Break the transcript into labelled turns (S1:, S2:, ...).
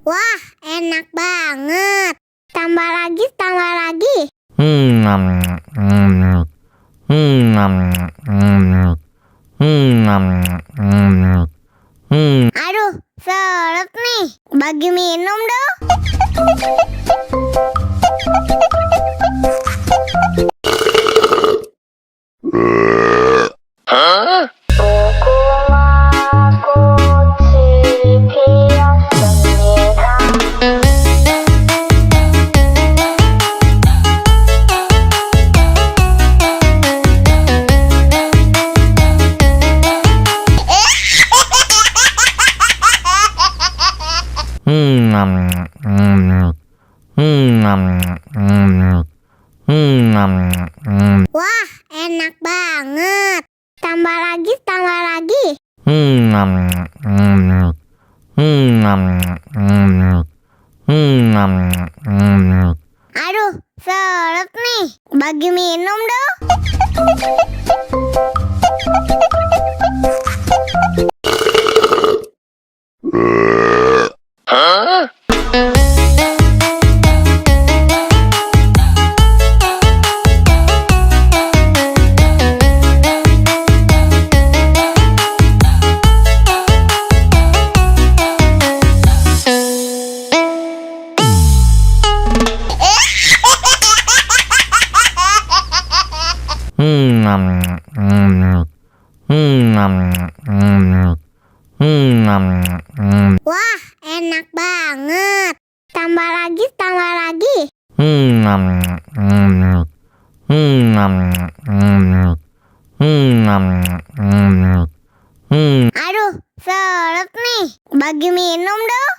S1: Wah, enak banget. Tambah lagi, tambah lagi. Aduh, seret nih. Bagi minum dong. Wah, enak banget. Tambah lagi, tambah lagi. Aduh, seret nih. Bagi minum dong. Wah, enak banget. Tambah lagi, tambah lagi. Aduh, seret nih. Bagi minum dong.